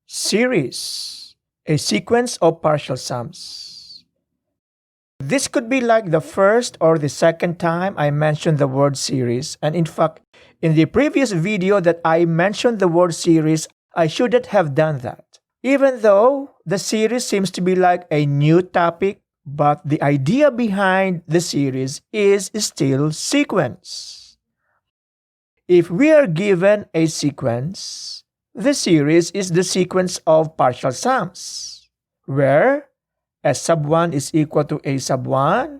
Series, a sequence of partial sums. This could be like the first or the second time I mentioned the word series, and in fact, in the previous video that I mentioned the word series, I shouldn't have done that. Even though the series seems to be like a new topic, but the idea behind the series is still sequence. If we are given a sequence, the series is the sequence of partial sums, where S sub 1 is equal to A sub 1,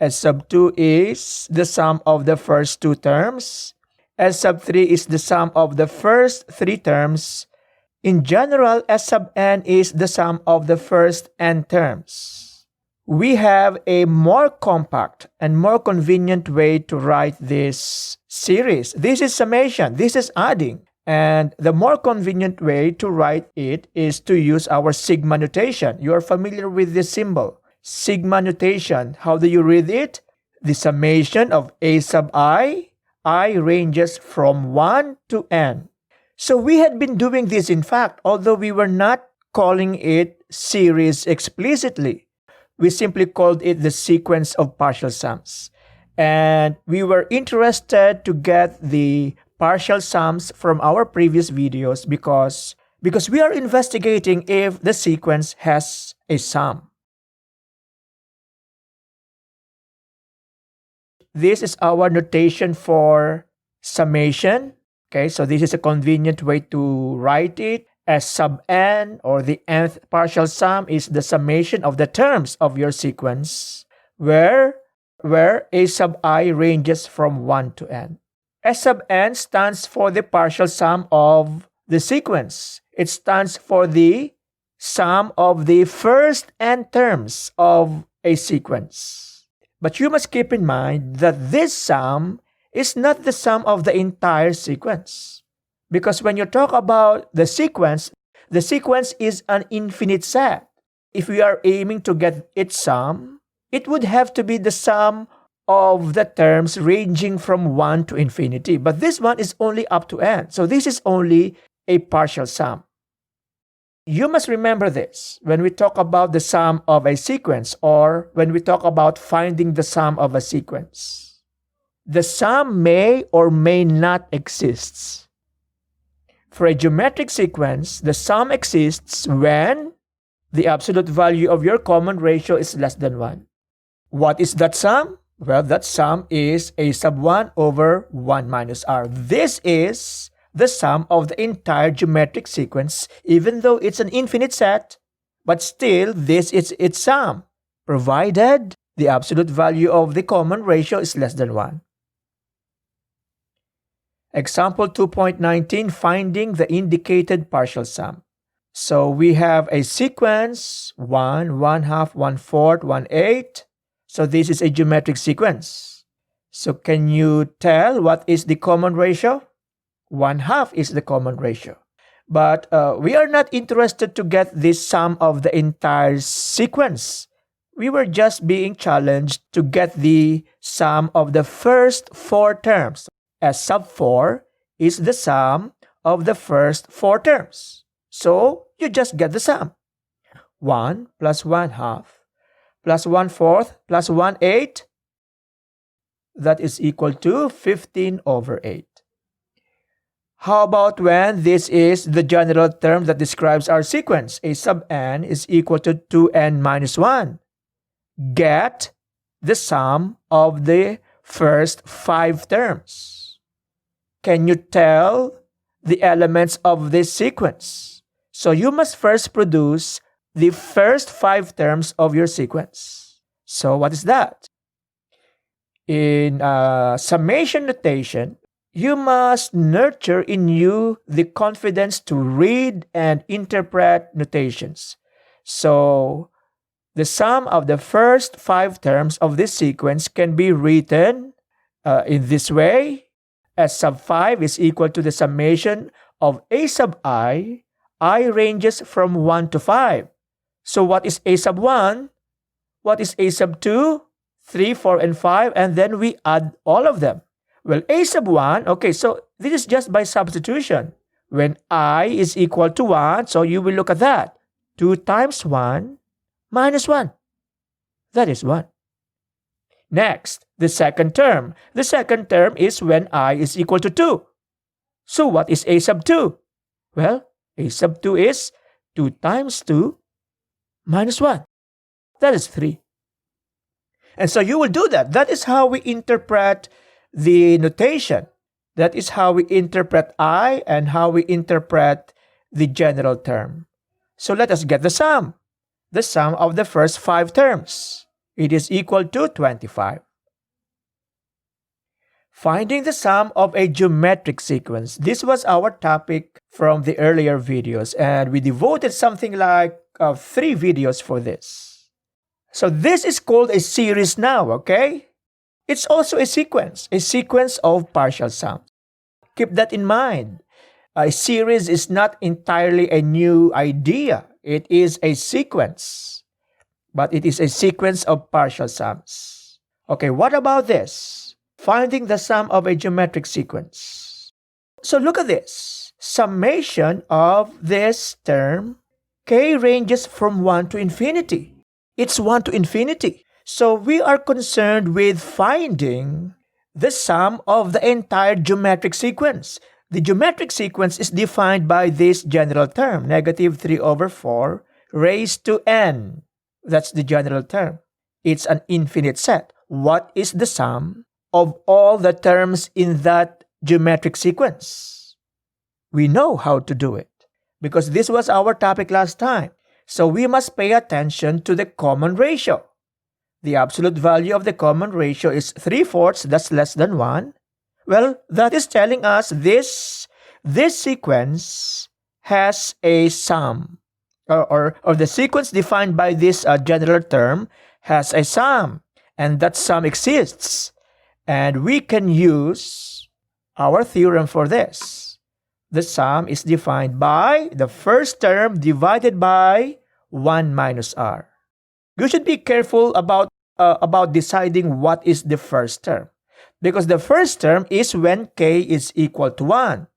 S sub 2 is the sum of the first two terms, S sub 3 is the sum of the first three terms. In general, S sub n is the sum of the first n terms. We have a more compact and more convenient way to write this series. This is summation, this is adding. And the more convenient way to write it is to use our sigma notation. You are familiar with this symbol. Sigma notation, how do you read it? The summation of A sub I ranges from 1 to n. So we had been doing this in fact, although we were not calling it series explicitly. We simply called it the sequence of partial sums. And we were interested to get the partial sums from our previous videos because we are investigating if the sequence has a sum. This is our notation for summation. Okay, so this is a convenient way to write it. S sub n, or the nth partial sum, is the summation of the terms of your sequence, where A sub I ranges from 1 to n. S sub n stands for the partial sum of the sequence. It stands for the sum of the first n terms of a sequence. But you must keep in mind that this sum is not the sum of the entire sequence. Because when you talk about the sequence is an infinite set. If we are aiming to get its sum, it would have to be the sum of the terms ranging from 1 to infinity. But this one is only up to n. So this is only a partial sum. You must remember this when we talk about the sum of a sequence, or when we talk about finding the sum of a sequence. The sum may or may not exist. For a geometric sequence, the sum exists when the absolute value of your common ratio is less than 1. What is that sum? Well, that sum is A sub 1 over 1 minus r. This is the sum of the entire geometric sequence, even though it's an infinite set, but still this is its sum, provided the absolute value of the common ratio is less than 1. Example 2.19, finding the indicated partial sum. So we have a sequence, 1, 1/2, 1/4, 1/8. So this is a geometric sequence. So can you tell what is the common ratio? 1/2 is the common ratio. But we are not interested to get this sum of the entire sequence. We were just being challenged to get the sum of the first 4 terms. S sub 4 is the sum of the first 4 terms. So you just get the sum. 1 plus 1/2 plus 1/4 plus 1/8. That is equal to 15 over 8. How about when this is the general term that describes our sequence? A sub n is equal to 2n minus 1. Get the sum of the first 5 terms. Can you tell the elements of this sequence? So you must first produce the first 5 terms of your sequence. So what is that? In summation notation, you must nurture in you the confidence to read and interpret notations. So the sum of the first 5 terms of this sequence can be written in this way. S sub 5 is equal to the summation of A sub I ranges from 1 to 5. So what is A sub 1? What is A sub 2? 3, 4, and 5, and then we add all of them. Well, A sub 1, okay, so this is just by substitution. when I is equal to 1, so you will look at that. 2 times 1 minus 1. That is 1. Next, the second term. The second term is when I is equal to 2. So what is a sub 2? Well, a sub 2 is 2 times 2 minus 1. That is 3. And so you will do that. That is how we interpret the notation. That is how we interpret I and how we interpret the general term. So let us get the sum. The sum of the first 5 terms. It is equal to 25. Finding the sum of a geometric sequence. This was our topic from the earlier videos, and we devoted something like 3 videos for this. So this is called a series now, okay? It's also a sequence of partial sums. Keep that in mind. A series is not entirely a new idea. It is a sequence, but it is a sequence of partial sums. Okay, what about this? Finding the sum of a geometric sequence. So look at this. Summation of this term, k ranges from 1 to infinity. It's 1 to infinity. So we are concerned with finding the sum of the entire geometric sequence. The geometric sequence is defined by this general term, negative 3 over 4 raised to n. That's the general term. It's an infinite set. What is the sum of all the terms in that geometric sequence? We know how to do it because this was our topic last time. So we must pay attention to the common ratio. The absolute value of the common ratio is 3/4, that's less than 1. Well, that is telling us this sequence has a sum. Or the sequence defined by this general term has a sum. And that sum exists. And we can use our theorem for this. The sum is defined by the first term divided by 1 minus r. You should be careful about deciding what is the first term. Because the first term is when k is equal to 1.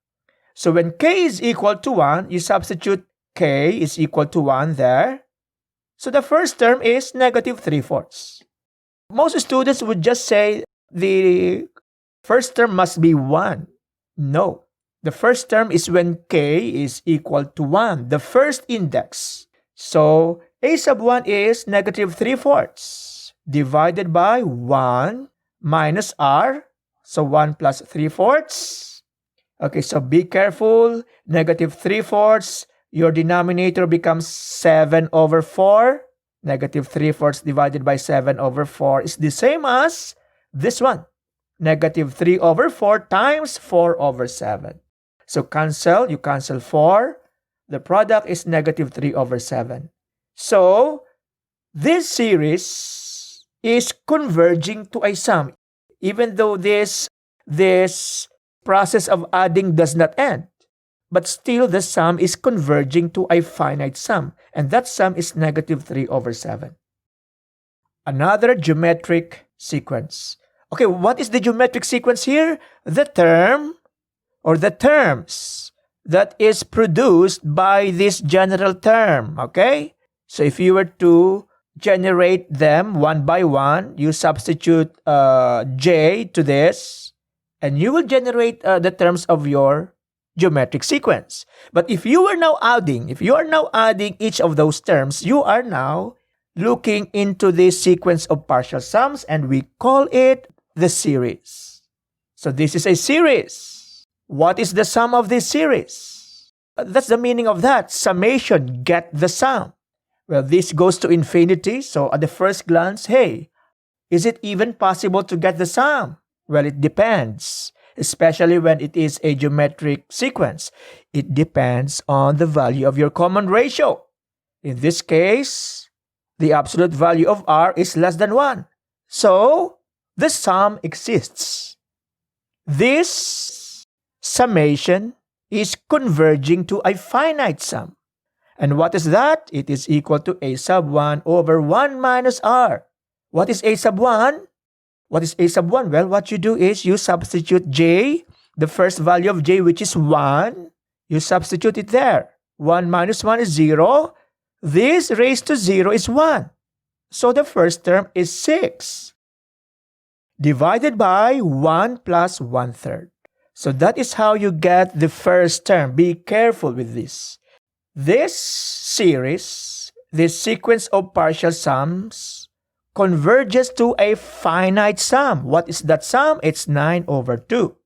So when k is equal to 1, you substitute k is equal to 1 there. So the first term is negative 3/4. Most students would just say the first term must be 1. No. The first term is when k is equal to 1, the first index. So a sub 1 is negative 3/4 divided by 1 minus r. So 1 plus 3/4. Okay, so be careful. Negative 3/4. Your denominator becomes 7 over 4. Negative 3/4 divided by 7 over 4 is the same as this one. Negative 3 over 4 times 4 over 7. So you cancel 4. The product is negative 3 over 7. So this series is converging to a sum. Even though this process of adding does not end. But still the sum is converging to a finite sum. And that sum is negative 3 over 7. Another geometric sequence. Okay, what is the geometric sequence here? The term or the terms that is produced by this general term. Okay? So if you were to generate them one by one, you substitute j to this, and you will generate the terms of your geometric sequence. But if you are now adding each of those terms, you are now looking into this sequence of partial sums, and we call it the series. So this is a series. What is the sum of this series? That's the meaning of that. Summation, get the sum. Well, this goes to infinity, so at the first glance, hey, is it even possible to get the sum? Well, it depends, especially when it is a geometric sequence. It depends on the value of your common ratio. In this case, the absolute value of r is less than 1. So, the sum exists. This summation is converging to a finite sum. And what is that? It is equal to a sub 1 over 1 minus r. What is a sub 1? What is a sub 1? Well, what you do is you substitute j, the first value of j, which is 1. You substitute it there. 1 minus 1 is 0. This raised to 0 is 1. So the first term is 6. Divided by 1 plus 1/3. So that is how you get the first term. Be careful with this. This series, this sequence of partial sums, converges to a finite sum. What is that sum? It's 9/2.